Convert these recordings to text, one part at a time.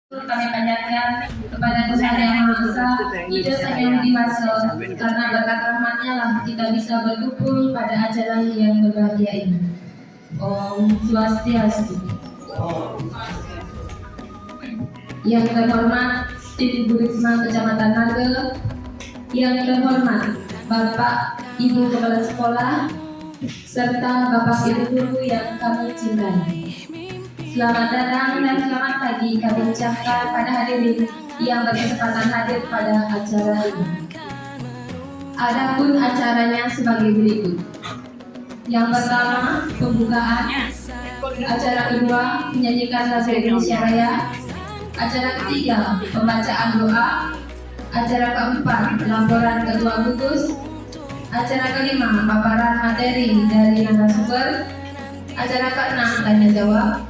Kami panjatkan kepada Tuhan Yang Maha Esa, ijazah yang dewasa, karena berkat rahmat-Nya lah kita bisa berkumpul pada acara yang berbahagia ini. Om Swastiastu. Yang terhormat Tim Bu Risma Kecamatan Marga, yang terhormat Bapak Ibu Kepala Sekolah, serta Bapak Ibu Guru yang kami cintai. Selamat datang dan selamat pagi kami ucapkan pada hadirin yang berkesempatan hadir pada acara ini. Adapun acaranya sebagai berikut. Yang pertama, pembukaan. Acara kedua, menyanyikan lagu Indonesia Raya. Acara ketiga, pembacaan doa. Acara keempat, laporan ketua gugus. Acara kelima, paparan materi dari narasumber. Acara keenam, tanya jawab.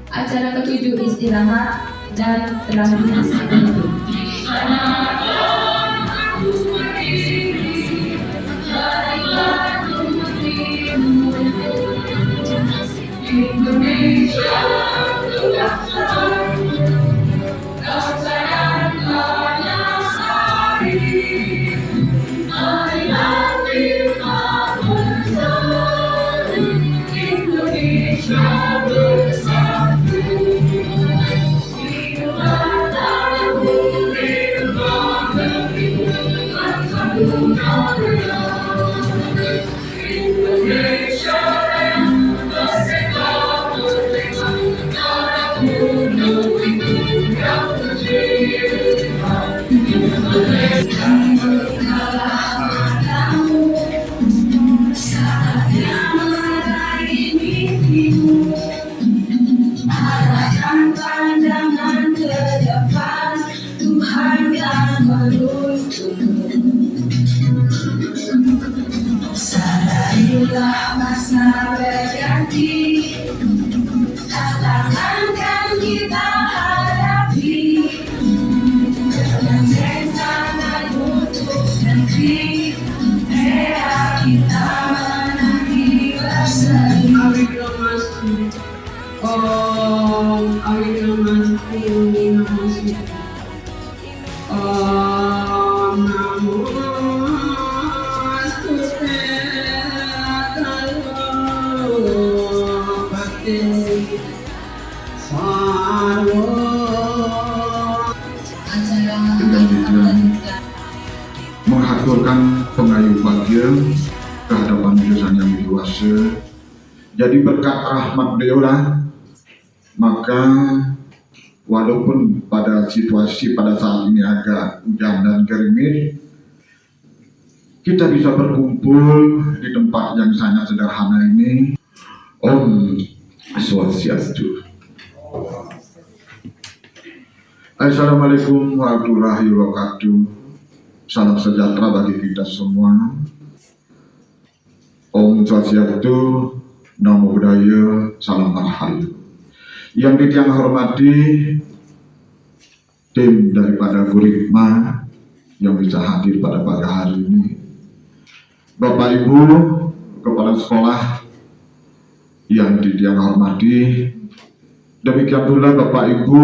Acara ketujuh, istirahat. Dan terakhir, penutup. Sadarilah masa berganti, tantangan kan kita hadapi, dengan sangat butuh nanti, era kita menanti berseri. Om Awira Masti Namaste. Om Namo mengaturkan pengayuh bahagia kehadapan jurusan yang dewasa. Jadi berkat rahmat beliau lah, maka walaupun pada situasi pada saat ini agak hujan dan gerimis, kita bisa berkumpul di tempat yang sangat sederhana ini. Om Swastiastu. Assalamualaikum warahmatullahi wabarakatuh. Salam sejahtera bagi kita semua. Om Swastiastu, Namo Buddhaya, Salam Rahayu. Yang ditiang hormati tim daripada Bu Risma yang bisa hadir pada pagi hari ini, Bapak Ibu Kepala Sekolah yang ditiang hormati, demikian pula Bapak Ibu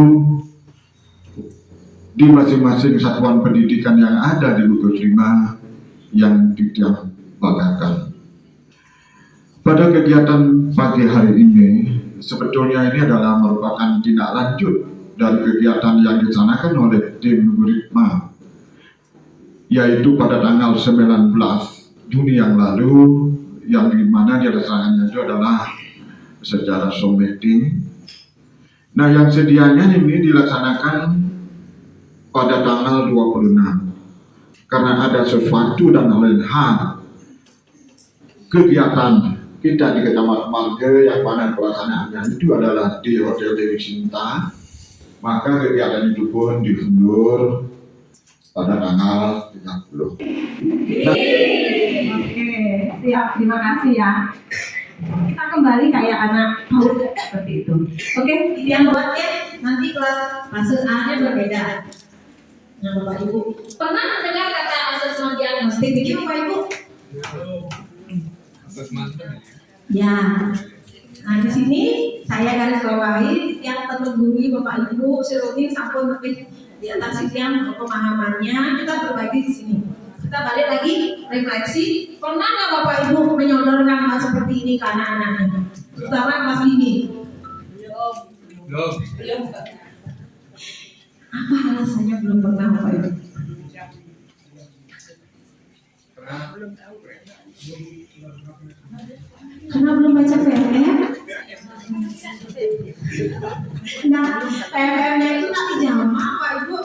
di masing-masing satuan pendidikan yang ada di Gugus 5 yang ditiang banggakan. Pada kegiatan pagi hari ini, sebetulnya ini adalah merupakan tindak lanjut dari kegiatan yang dilaksanakan oleh tim Bu Risma, yaitu pada tanggal 19 Juni yang lalu, yang dimana dilaksanakannya itu adalah secara Zoom meeting. Nah, yang sedianya ini dilaksanakan pada tanggal 26, karena ada sesuatu dan lain hal kegiatan kita di Kecamatan Marga yang mana pelaksanaannya itu adalah di Hotel Dewi Sinta, maka kegiatan itu pun diundur pada tanggal 30. Oke, siap, terima kasih ya. Kita kembali kayak anak PAUD seperti itu. Oke, yang buatnya nanti kelas fase A-nya berbeda. Nah, Bapak Ibu, pernah mendengar kata asesmen diagnostik begitu Bapak Ibu? Ya. Nah, di sini saya garis bawahi yang terleburi Bapak Ibu, Sironi sampun lebih di atas yang pemahamannya. Kita berbagi di sini. Kita balik lagi refleksi. Pernah nggak Bapak Ibu menyodorkan hal seperti ini ke anak-anaknya, terutama kelas ini? Belum. Apa alasannya belum pernah Bapak Ibu? Karena belum baca PM. Nah, PM-nya itu nanti jama Pak Ibu.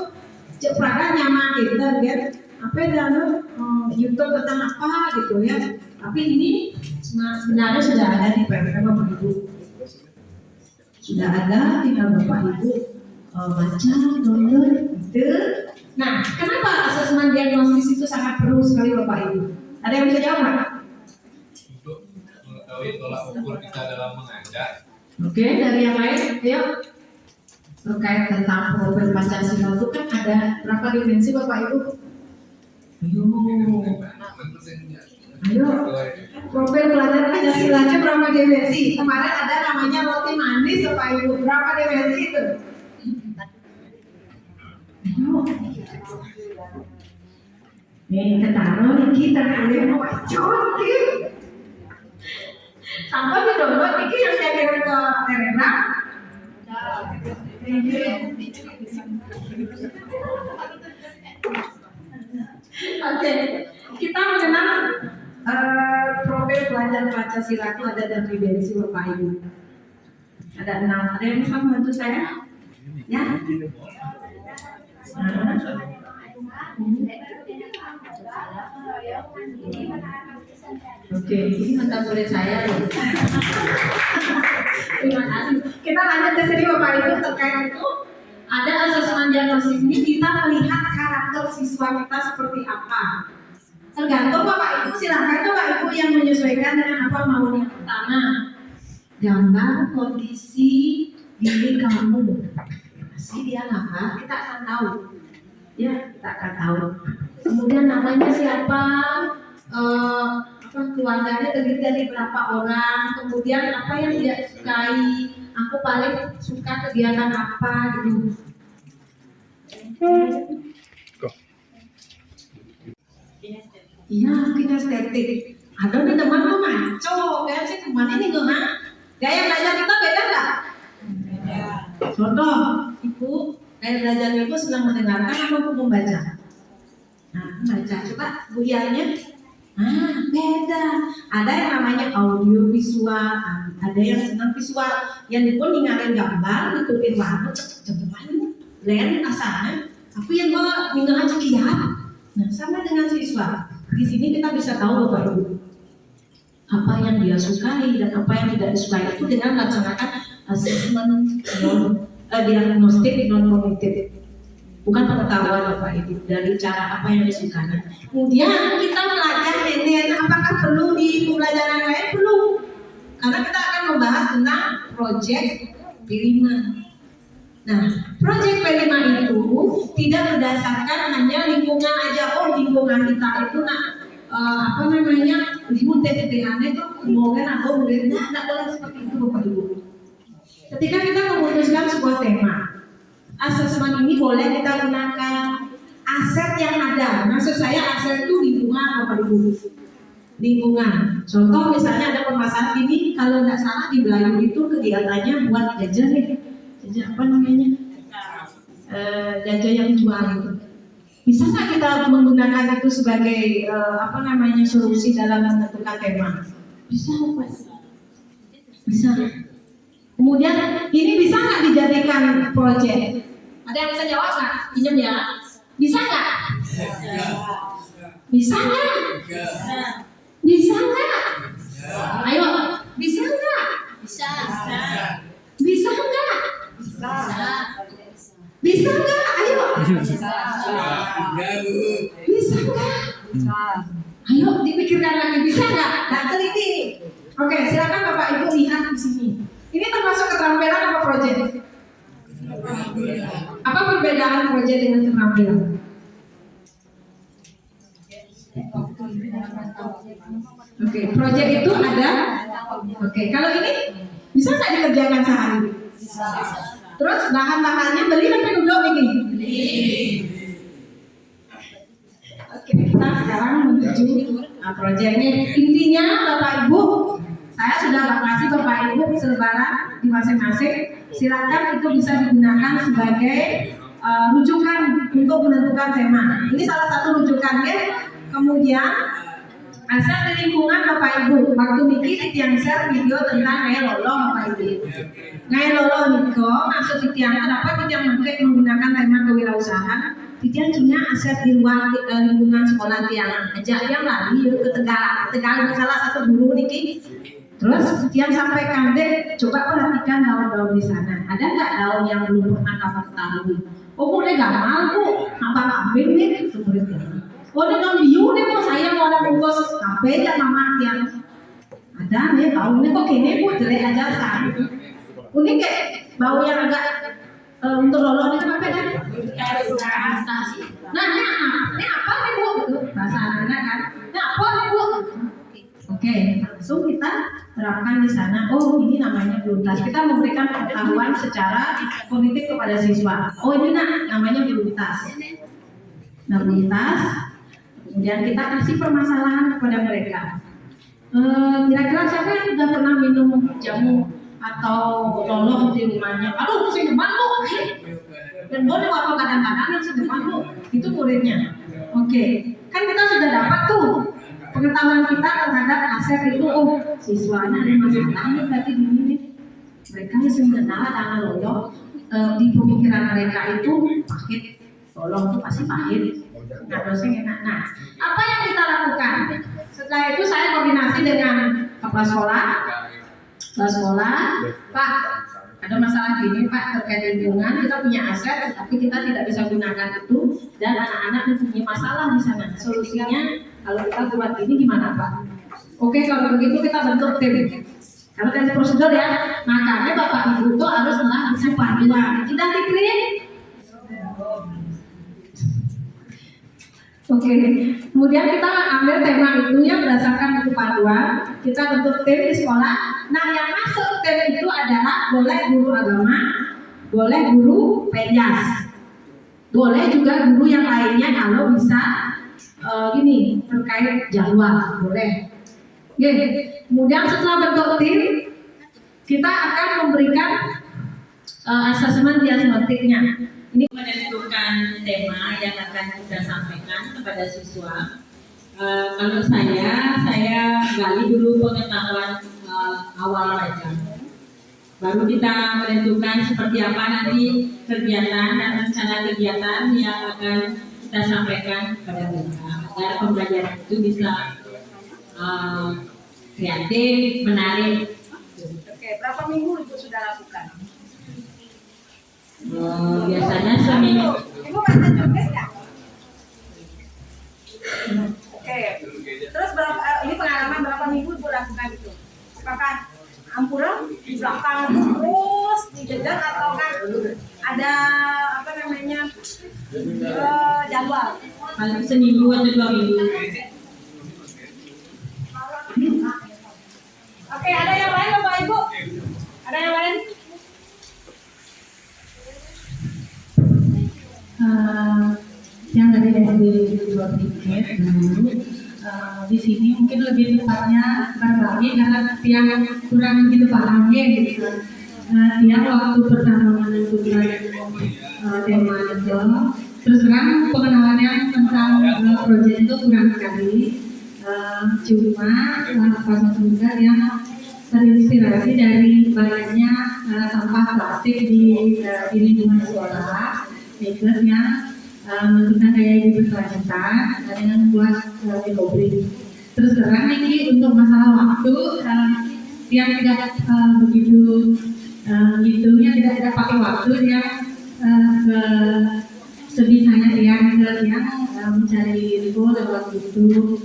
Ceprakan nyaman kita lihat apa dalam YouTube tentang apa gitu ya. Tapi ini sebenarnya sudah ada di PM Bapak Ibu. Sudah ada, tinggal Bapak Ibu baca, download, gitu. Nah, kenapa asesmen diagnosis itu sangat perlu sekali Bapak Ibu? Ada yang bisa jawab nggak? Untuk mengetahui tolak ukur kita dalam mengajar. Oke, dari yang lain, ayo. Terkait tentang profil Pancasila itu kan ada berapa dimensi Bapak Ibu? Ayo, profil pelajar Pancasilanya berapa dimensi? Kemarin ada namanya roti manis Bapak Ibu, berapa dimensi itu? Ayo. Nih, ketaruh kita kalian mau cokin. Sampai download ini yang saya kirim ke Telegram. Oke, kita mengenal profil pelajar Pancasila itu ada dari dimensi Bapak Ibu. Ada 6. Ada yang bisa membantu saya? Ya. Oke, ini mata kuliah saya loh. Terima kasih. Kita lanjut ke sini Bapak Ibu terkait itu. Ada asesmen diagnosis ini kita melihat karakter siswa kita seperti apa. Tergantung Bapak Ibu, silahkan Bapak Ibu yang menyesuaikan dengan apa maunya. Pertama, gambar kondisi diri kamu. Pasti dia apa? Kita akan tahu. Ya, kita akan tahu. Kemudian namanya siapa? Keluarganya terdiri dari berapa orang, kemudian apa yang dia sukai, aku paling suka kegiatan apa gitu. Iya, kinestetik. Ada nih teman tuh maco, kayak sih kemana nih gue mah? Gaya belajar kita beda nggak? Contoh, ibu gaya belajar ibu sedang mendengarkan atau membaca. Nah, baca coba buyarnya. Beda. Ada yang namanya audio visual, ada yang senang visual, yang pun ninggalin gambar, nutupin warna, cepet-cepetan, lain asalnya. Tapi yang gua ninggalin cekiat. Nah, sama dengan siswa. Di sini kita bisa tahu Bapak Ibu apa yang dia sukai dan apa yang tidak disukai itu dengan melaksanakan asesmen diagnostik non kognitif. Bukan pengetahuan Bapak Ibu dari cara apa yang disukainya. Kemudian kita belajar ini apakah perlu di pembelajaran lain? Perlu. Karena kita akan membahas tentang proyek P5. Nah, proyek P5 itu tidak berdasarkan hanya lingkungan aja. Oh, lingkungan kita itu lingkungan TTT-nya itu mungkin atau mungkin tidak boleh seperti itu Bapak Ibu. Ketika kita memutuskan sebuah tema, asesmen ini boleh kita gunakan aset yang ada. Maksud saya aset itu lingkungan Bapak Ibu. Lingkungan. Contoh misalnya ada permasalahan ini, kalau tidak salah di Belayu itu kegiatannya buat jajan nih. Jajan apa namanya? Jajan yang dijual itu. Bisa nggak kita menggunakan itu sebagai solusi dalam menentukan tema? Bisa Pak. Bisa. Kemudian ini bisa nggak dijadikan proyek? Ada yang bisa jawab nggak? Pinjam ya. Bisa nggak? Bisa nggak? Bisa nggak? Ayo, bisa nggak? Bisa. Bisa nggak? Bisa nggak? Ayo. Bisa nggak? Ayo dipikirkan lagi, bisa nggak? Nah, teliti. Oke, silakan Bapak Ibu lihat di sini. Ini termasuk keterampilan apa proyek? Apa perbedaan proyek dengan keterampilan? Oke, proyek itu ada. Oke, kalau ini bisa nggak dikerjakan sehari? Bisa. Terus bahan-bahannya beli sampai duduk ini. Oke, kita sekarang menuju proyeknya. Intinya Bapak Ibu, saya sudah kasih Bapak Ibu selebaran di masing-masing. Silakan itu bisa digunakan sebagai rujukan untuk menentukan tema. Ini salah satu rujukannya. Kemudian asal di lingkungan Bapak Ibu, waktu niki yang share video tentang ngai lolo Bapak Ibu. Ngai lolo niko maksud titiang kenapa titiang menggunakan tema kewirausahaan? Titiang punya aset di luar lingkungan sekolah tiang aja yang lari ke Tegal salah satu guru niki. Terus titiang sampaikan deh, coba perhatikan daun-daun di sana. Ada nggak daun yang belum pernah kamu ketahui? Oh boleh gamal bu, apa kambing nih? Semuanya. Oh ini daun biu nih bu, saya mau ada bungkus kafe aja mama tiang. Ada nih baunya kok gini bu, jelek aja sah. Ini kayak bau yang agak untuk lolo ini kenapa kan? Nah ini apa nih bu? Bahasa anak-anak kan? Ini apa nih bu? Oke, langsung kita terapkan di sana. Oh, ini namanya beluntas. Kita memberikan pengetahuan secara kognitif kepada siswa. Oh, ini namanya beluntas. Nah, beluntas. Kemudian kita kasih permasalahan kepada mereka. Kira-kira siapa yang sudah pernah minum jamu atau lolo di rumahnya? Aduh, si depan bu. Dan boleh waktu kadang-kadang si depan bu. Itu muridnya. Oke, kan kita sudah dapat tuh pengetahuan kita terhadap aset itu. Oh, siswanya ada masalahnya berarti begini nih. Mereka sebenarnya karena lolo di pemikiran mereka itu pahit. Lolo itu pasti pahit. Nggak dosen enak. Nah, apa yang kita lakukan? Setelah itu saya koordinasi dengan kepala sekolah. Pak, ada masalah gini Pak terkait lingkungan, kita punya aset, tapi kita tidak bisa gunakan itu, dan anak-anak mempunyai masalah di sana. Solusinya kalau kita buat ini gimana Pak? Oke, kalau begitu kita bentuk tim. Kalau dari prosedur ya, makanya Bapak Ibu itu harus melakukan panduan. Tidak dikritik. Oke, kemudian kita ambil tema itu yang berdasarkan buku panduan, kita bentuk tim di sekolah. Nah, yang masuk tim itu adalah boleh guru agama, boleh guru penjas, boleh juga guru yang lainnya kalau bisa ini terkait jadwal, boleh. Oke, kemudian setelah bentuk tim, kita akan memberikan asesmen diagnostiknya. Ini menentukan tema yang akan kita sampaikan kepada siswa. Kalau saya gali dulu pengetahuan awal aja. Baru kita menentukan seperti apa nanti kegiatan dan rencana kegiatan yang akan kita sampaikan kepada mereka agar pembelajaran itu bisa kreatif, menarik. Oke, berapa minggu Ibu sudah lakukan? Biasanya seminggu. Ibu baca tugas nggak? Oke. Terus berapa? Ini pengalaman berapa minggu Ibu lakukan itu? Apakah ampuran di belakang terus dijejer atau kan ada apa namanya jadwal? Paling seminggu atau 2 minggu. Oke, ada yang lain Bapak Ibu? Ada yang lain? Yang dari SD buat tiket dulu di sini mungkin lebih tepatnya berbagi karena yang kurang begitu paham ya gitu. Yang waktu pertama menentukan tema itu terus terang pengenalannya tentang proyek itu kurang sekali. Cuma pas juga yang terinspirasi dari banyaknya sampah plastik di lingkungan sekolah. Yang menentukan gaya hidup berkelanjutan dengan membuat ekobrik. Terus terang ini untuk masalah waktu yang tidak begitu gitunya tidak pakai waktu yang sebisanya yang mencari info lewat YouTube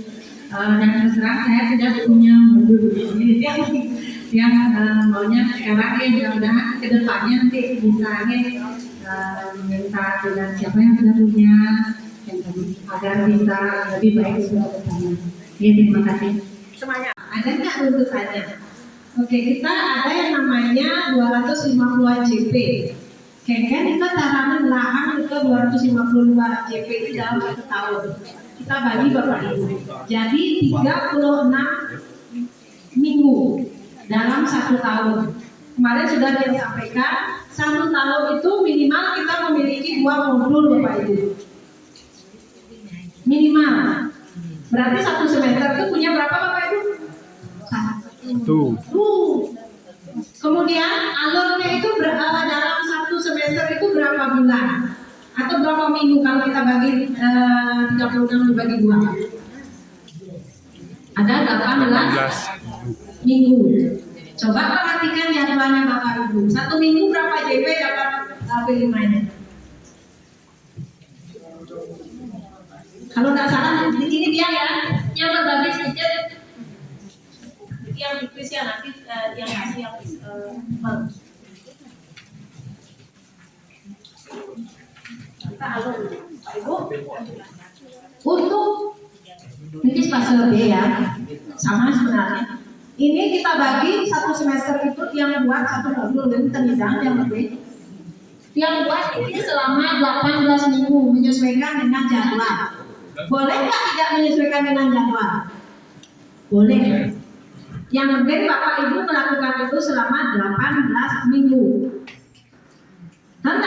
dan terus terang saya tidak punya modul ini yang maunya sekarang mudah-mudahan kedepannya nanti bisa minta dengan siapa yang sudah punya agar bisa lebih baik semua bersama. Ya, terima kasih. Semuanya. Ada nggak tuntutannya? Oke, kita ada yang namanya 250 JP. Kengken itu tanaman lahan itu 252 JP itu dalam 1 tahun. Kita bagi Bapak Ibu. Jadi 36 minggu dalam 1 tahun. Kemarin sudah kita sampaikan 1 tahun itu minimal kita memiliki 2 modul Bapak Ibu. Minimal. Berarti 1 semester itu punya berapa Bapak Ibu? 1. Kemudian alurnya itu dalam 1 semester itu berapa bulan? Atau berapa minggu kalau kita bagi 36 dibagi 2? Ada 18 minggu. Coba perhatikan jadwalnya Bapak Ibu. 1 minggu berapa JP dapat P5-nya? Kalau nggak salah ini dia ya, yang berbagi sedikit, yang ditulis ya nanti yang kasih yang kita alur Pak Ibu. Untuk ini fase B ya, sama sebenarnya. Ini kita bagi 1 semester itu yang buat 1 modul dan tenidang yang lebih. Yang buat ini selama 18 minggu menyesuaikan dengan jadwal. Boleh nggak tidak menyesuaikan dengan jadwal? Boleh. Yang penting Bapak Ibu melakukan itu selama 18 minggu. Dan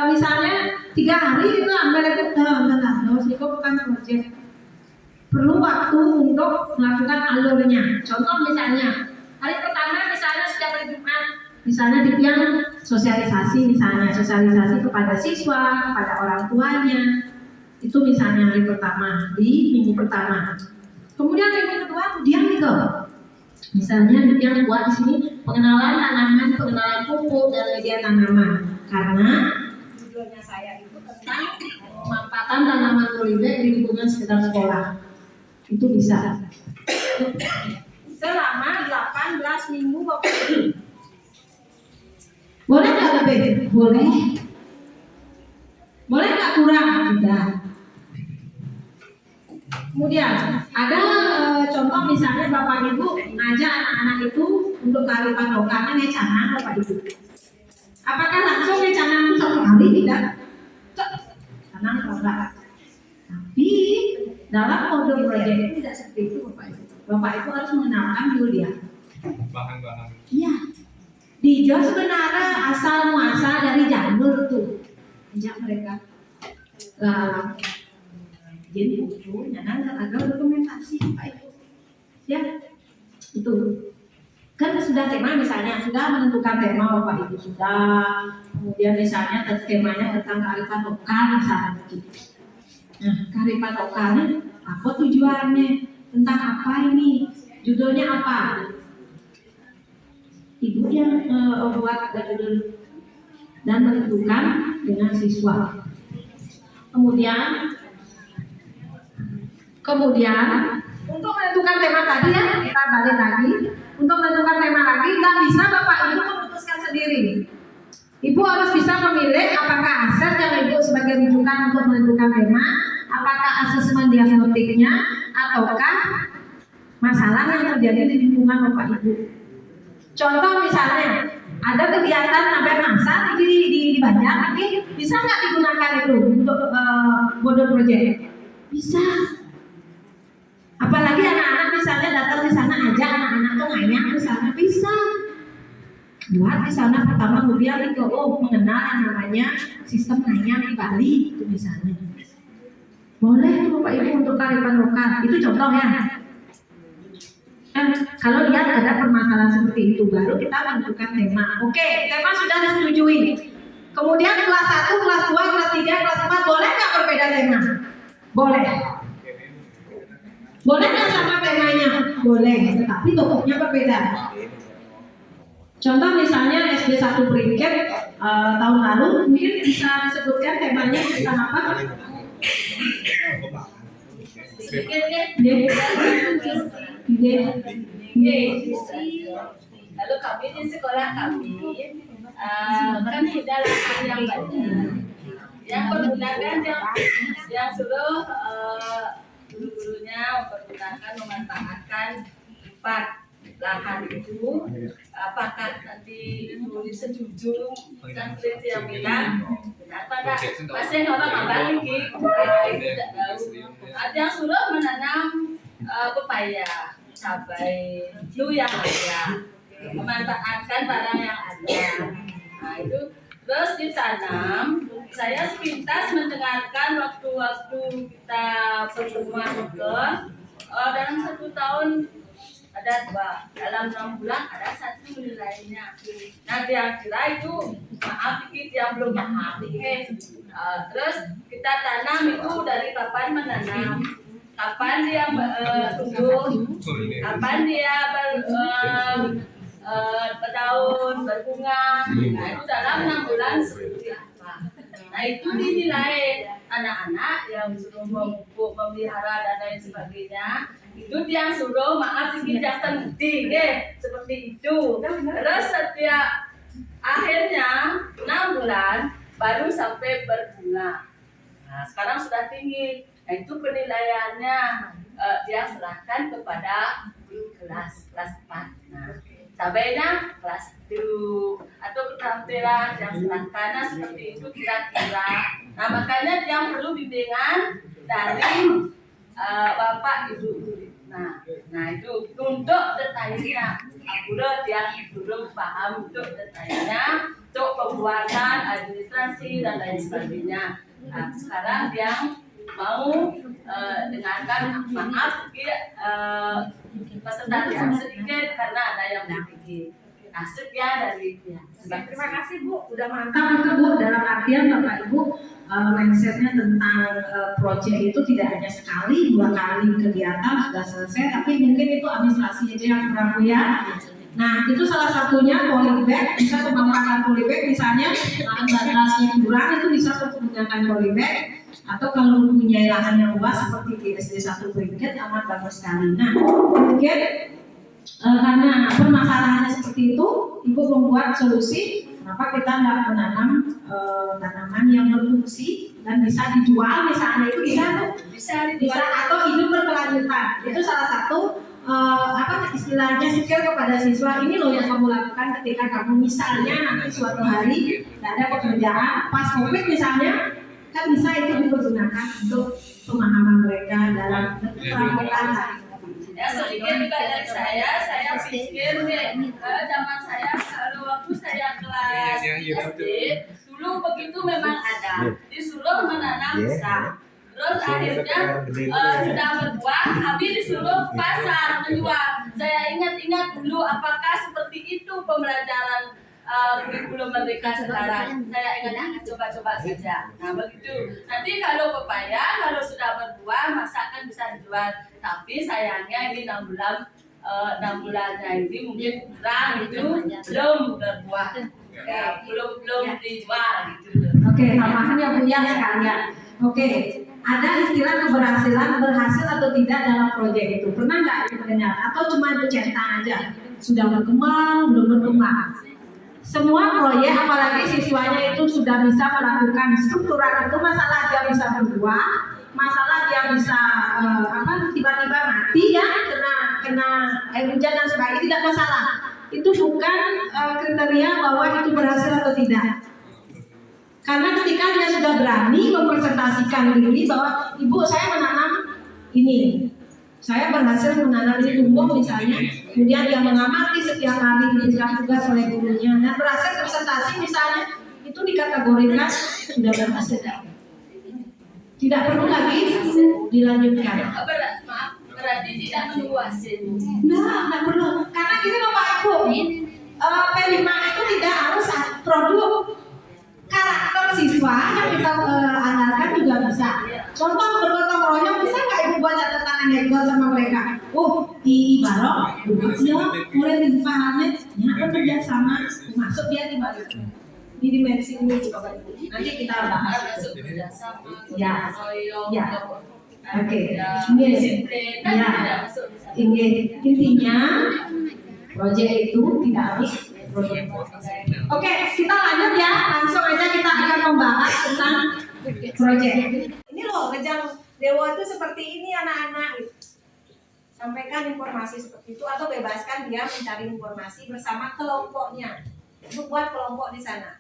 misalnya 3 hari itu ambil itu harus bukan proyek. Perlu waktu untuk melakukan alurnya. Contoh misalnya hari pertama misalnya setiap hari Jumat, misalnya di tiang sosialisasi sosialisasi kepada siswa, kepada orang tuanya. Itu misalnya hari pertama, di minggu pertama. Kemudian minggu kedua diam gitu. Misalnya yang buat di sini pengenalan tanaman, pengenalan pupuk dan media tanaman. Karena tujuannya saya itu tentang pemanfaatan tanaman polimer di lingkungan sekitar sekolah. Itu bisa. Selama 18 minggu Bapak Ibu. Boleh nggak lebih? Boleh. Boleh nggak kurang? Tidak. Kemudian ada contoh misalnya Bapak Ibu ngajak anak-anak itu untuk kearifan lokal canang Bapak Ibu. Apakah langsung canang itu 1 kali? Tidak. Canang enggak. Tapi dalam modul proyek itu tidak seperti itu Bapak Ibu. Bapak Ibu harus mengenalkan dulu dia. Bahan-bahan. Iya. Dijo sebenarnya asal muasal dari janur tuh. Ajak mereka. Jadi buku, nyadang ada dokumentasi Pak Ibu. Ya, itu. Kan sudah tema misalnya, sudah menentukan tema Bapak Ibu sudah. Kemudian misalnya temanya tentang kearifan lokal misalnya gitu. Nah, kearifan lokalnya apa tujuannya? Tentang apa ini? Judulnya apa? Ibu yang buat judul dan menentukan dengan siswa. Kemudian untuk menentukan tema tadi ya, kita balik lagi. Untuk menentukan tema lagi, tak bisa Bapak Ibu memutuskan sendiri. Ibu harus bisa memilih apakah aset yang Ibu sebagai rujukan untuk menentukan tema, apakah asesmen diagnostiknya, ataukah masalah yang terjadi di lingkungan Bapak Ibu. Contoh misalnya, ada kegiatan sampai masa di Banjar, bisa nggak digunakan itu untuk modul proyek? Bisa. Apalagi anak-anak misalnya datang di sana aja, anak-anak tuh nganyang di sana bisa. Buat di sana pertama kemudian itu mengenal yang namanya sistem nganyang di Bali itu misalnya. Boleh tuh Bapak Ibu untuk kearifan lokal. Itu contoh ya. Kalau lihat ada permasalahan seperti itu baru kita menentukan tema. Oke, tema sudah disetujui. Kemudian kelas 1, kelas 2, kelas 3, kelas 4 boleh nggak berbeda tema? Boleh. Boleh nggak sama temanya? Boleh, tetapi tokohnya berbeda. Contoh misalnya SD 1 Peringkat tahun lalu mungkin bisa disebutkan temanya tentang apa? Lalu kami di sekolah kami kan sudah lahan yang banyak yang menggunakan yang suruh guru-gurunya mempergunakan memanfaatkan 4 lahan itu apakah nanti ibu disetujui translate yang bilang apakah masih orang abang ini tidak tahu. Ada yang suruh menanam pepaya, cabai itu yang ada, memanfaatkan barang yang ada. Nah itu terus ditanam. Saya sepintas mendengarkan waktu kita pertemuan ke dalam 1 tahun ada 2, dalam 6 bulan ada 1 nilainya. Nah dia kira itu maaf dikit yang belum paham. Terus kita tanam itu dari kapan menanam, kapan dia tumbuh, kapan dia berdaun, berbunga. Nah itu dalam 6 bulan seperti apa. Nah itu dinilai anak-anak yang suruh memupuk, memelihara dan lain sebagainya. Itu dia suruh maaf sedikit yang penting seperti itu. Terus setiap akhirnya 6 bulan baru sampai berbunga. Nah sekarang sudah tinggi. Nah itu penilaiannya dia serahkan kepada kelas 4. Nah cabainya kelas 1 atau keterampilan yang serahkan seperti itu kira-kira. Nah makanya yang perlu bimbingan dari bapak ibu. Nah itu untuk detailnya. Apabila dia belum paham untuk detailnya, untuk pembuatan administrasi dan lain sebagainya. Nah sekarang dia mau dengarkan maaf peserta yang sedikit karena ada yang sedikit. Nah sekian dari dia. Terima kasih Bu, udah Mantap itu Bu, dalam artian Bapak Ibu mindsetnya tentang project itu tidak hanya sekali, 2 kali kegiatan sudah selesai, tapi mungkin itu administrasi aja yang kurang Bu ya. Nah itu salah satunya polybag, bisa pemanfaatan polybag misalnya lahan batasnya kurang itu bisa menggunakan polybag, atau kalau mempunyai lahan yang luas seperti di SD 1 Briket amat bagus sekali. Nah mungkin karena permasalahannya seperti itu, Ibu membuat solusi kenapa kita nggak menanam tanaman yang berfungsi dan bisa dijual misalnya, itu bisa atau hidup berkelanjutan. Itu salah satu istilahnya skill kepada siswa. Ini loh yang kamu lakukan ketika kamu misalnya nanti suatu hari nggak ada pekerjaan pas COVID misalnya, kan bisa itu dipergunakan untuk pemahaman mereka dalam perawatan. Ya sedikit juga dari saya pikir zaman saya kalau waktu saya kelas SD dulu begitu memang ada disuruh menanam pisang. Terus akhirnya sudah berbuah, habis disuruh pasar menjual. Saya ingat dulu apakah seperti itu pembelajaran kurikulum mereka sekarang. Saya ingat coba-coba saja. Nah begitu. Nanti kalau pepaya kalau sudah berbuah masakan bisa dijual. Tapi sayangnya ini 6 bulan 6 bulannya ini mungkin kurang itu belum berbuah. Ya, belum dijual gitu. Oke, tambahan yang punya sekalian. Oke, ada istilah keberhasilan berhasil atau tidak dalam proyek itu. Pernah nggak mendengar? Atau cuma bercerita aja? Sudah berkembang, belum berkembang? Semua proyek, apalagi siswanya itu sudah bisa melakukan struktural itu, masalah dia bisa berbuah, masalah dia bisa tiba-tiba mati ya, kena air hujan dan sebagainya, tidak masalah. Itu bukan kriteria bahwa itu berhasil atau tidak. Karena ketika dia sudah berani mempresentasikan diri bahwa ibu saya menanam ini, saya berhasil menanam ini tumbuh misalnya, kemudian dia mengamati setiap hari diberikan tugas oleh gurunya dan berhasil presentasi misalnya, itu dikategorikan sudah berhasil. Tidak perlu lagi dilanjutkan. Berarti tidak menunggu hasil. Nah, tidak perlu. Karena gini Bapak Ibu, P5 itu tidak harus produk. Karakter siswa yang kita andalkan juga bisa. Contoh bergotong royong, bisa nggak Ibu buat catatan anekdot sama mereka? Di Barok, ya mulai dipahamnya, ya bekerja sama, masuk dia di Barok. Di dimensi ini juga Bapak Ibu. Nanti kita bahas. Ya. Oke. Ini intinya proyek itu tidak harus. Oke, kita lanjut ya. Langsung aja kita akan membahas tentang proyek. Ini loh, Rejang Dewa itu seperti ini anak-anak. sampaikan informasi seperti itu atau bebaskan dia mencari informasi bersama kelompoknya. Itu buat kelompok di sana.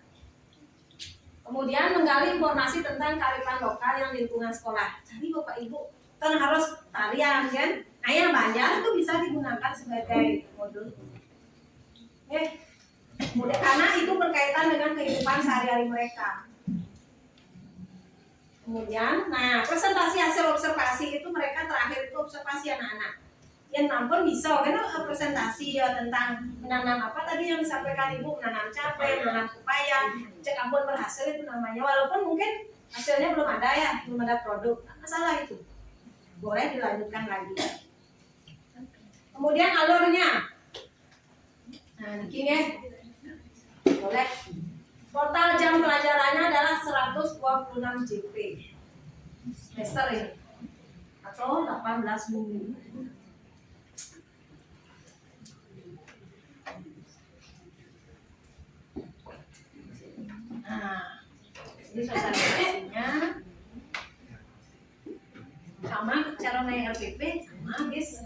Kemudian menggali informasi tentang kearifan lokal yang di lingkungan sekolah. Jadi Bapak Ibu kan harus tarian kan? Nah yang banyak itu bisa digunakan sebagai modul. Kemudian karena itu berkaitan dengan kehidupan sehari-hari mereka. Kemudian, nah presentasi hasil observasi itu mereka terakhir itu observasi anak-anak. Yang nampun bisa kan presentasi ya tentang menanam apa tadi yang disampaikan Ibu, menanam cabai, menanam pepaya, cek ampun berhasil itu namanya. Walaupun mungkin hasilnya belum ada ya, belum ada produk, tak masalah itu. Boleh dilanjutkan lagi. Kemudian alurnya. Nah, begini boleh. Total jam pelajarannya adalah 126 JP semester ini atau 18 minggu. Nah, ini sosialisasinya sama cara naik LPP sama guys.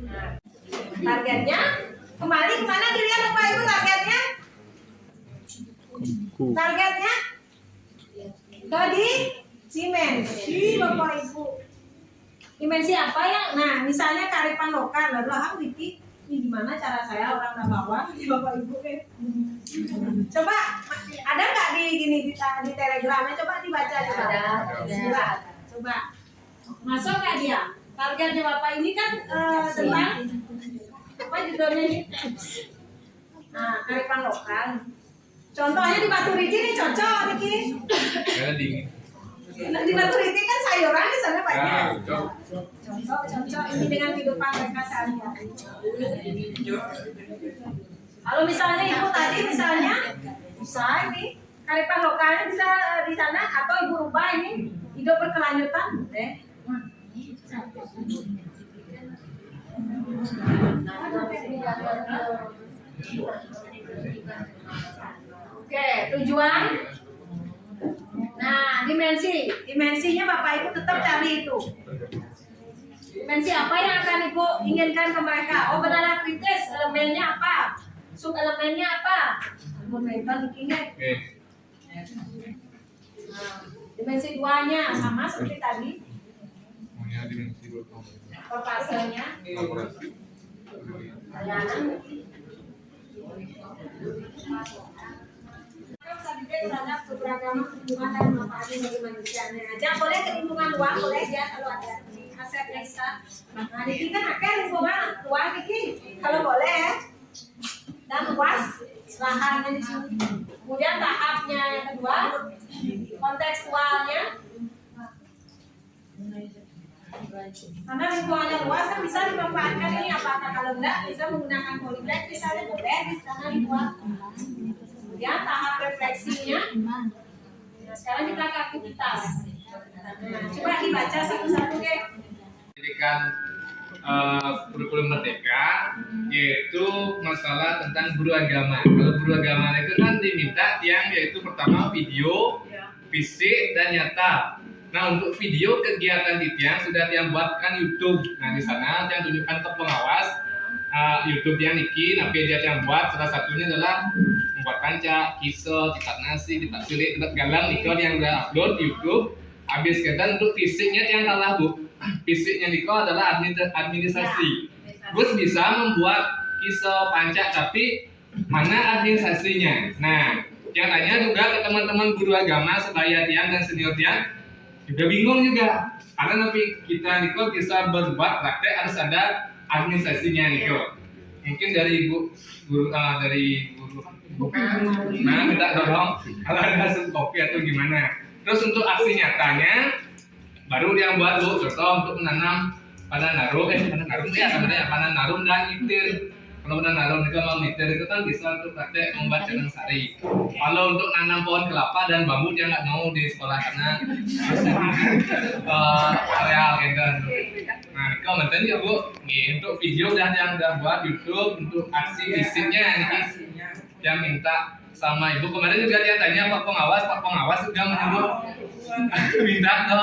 Nah, targetnya kembali kemana dilihat Bapak Ibu targetnya? Targetnya ke dimensi Bapak Ibu. Dimensi apa ya? Nah, misalnya kearifan lokal. Lalu Wiki, ini gimana cara saya orang Nabawa Bapak Ibu kan? Coba ada nggak di gini di Telegramnya? Coba dibaca coba. Coba. Masuk nggak dia? Targetnya Bapak ini kan tentang apa judulnya ini? Nah, kearifan lokal. Contohnya di Batu Riti ini cocok, Riki. Karena dingin. Di Batu Riti kan sayuran di sana banyak. Cocok. Ini dengan kehidupan mereka sehari-hari. Kalau misalnya Ibu tadi misalnya bisa ini kearifan lokalnya bisa di sana atau Ibu rubah ini hidup berkelanjutan, deh. Oke, tujuan. Nah, dimensinya Bapak Ibu tetap cari itu. Dimensi apa yang akan Ibu inginkan ke mereka? Oh, benar kritis, elemennya apa? Sub elemennya apa? Berkaitan ini. Dimensi 2-nya sama seperti tadi. Punya dimensi berapa? Proporsinya. Terhadap keberagaman lingkungan dan manfaatnya bagi manusia. Nah, boleh ke lingkungan luar, boleh ya kalau ada asetnya bisa. Nah, ini kan akan lingkungan luar ini kalau boleh ya. Dan luas lahannya di sini. Kemudian tahapnya yang kedua, kontekstualnya. Karena lingkungannya luas kan bisa dimanfaatkan ini apakah kalau enggak bisa menggunakan polybag misalnya boleh di sana dibuat. Kemudian tahap refleksinya. Nah, sekarang kita ke aktivitas. Nah, coba dibaca satu-satu deh. Pendidikan kurikulum merdeka yaitu masalah tentang guru agama. Kalau guru agama itu kan diminta yang yaitu pertama video, fisik dan nyata. Nah, untuk video kegiatan di tiang sudah dia buatkan YouTube. Nah, di sana yang tunjukkan ke pengawas YouTube yang Niki, tapi dia yang buat salah satunya adalah membuat panca, kisah, tipat nasi, tipat sulit, tipat galang, Niko yang udah upload di YouTube. Habis kita untuk fisiknya yang kalah Bu. Fisiknya Niko adalah administrasi. Terus bisa membuat kisah, panca, tapi mana administrasinya? Nah, yang tanya juga ke teman-teman guru agama sebaya tiang dan senior tiang juga bingung juga karena nanti kita Niko bisa berbuat praktek harus ada administrasinya Niko. Mungkin dari ibu guru dari guru nah minta tolong kalau ada kopi atau gimana. Terus untuk aksi nyatanya baru dia buat Bu contoh untuk menanam panen narum panen narum dan itir. Kalau benar narum itu mau meter itu kan bisa untuk praktek membuat jenang sari. Kalau untuk nanam pohon kelapa dan bambu dia nggak mau di sekolah karena areal gitu. Nah, kalau nanti ya Bu, nih untuk video yang udah buat YouTube untuk aksi fisiknya ini yang minta sama ibu kemarin juga dia tanya Pak Pengawas juga menyuruh minta ke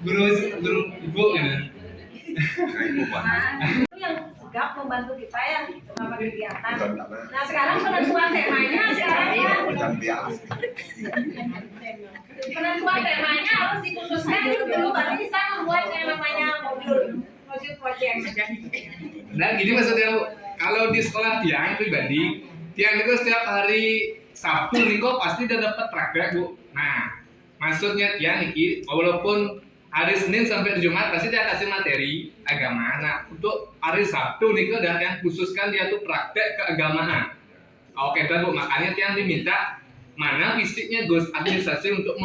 guru ibu gitu. Itu yang sigap membantu kita ya selama kegiatan. Nah sekarang penentuan temanya harus diputuskan dulu baru bisa membuat yang namanya modul project. Nah gini maksudnya Bu, kalau di sekolah Tiang pribadi, Tiang itu setiap hari Sabtu nih kok pasti udah dapat praktek Bu. Nah maksudnya Tiang ini walaupun hari Senin sampai Jumat pasti dia kasih materi agama. Nah untuk hari Sabtu nih kok yang khususkan dia tuh praktek keagamaan. Oke dan Bu, makanya Tiang diminta mana fisiknya Gus administrasi untuk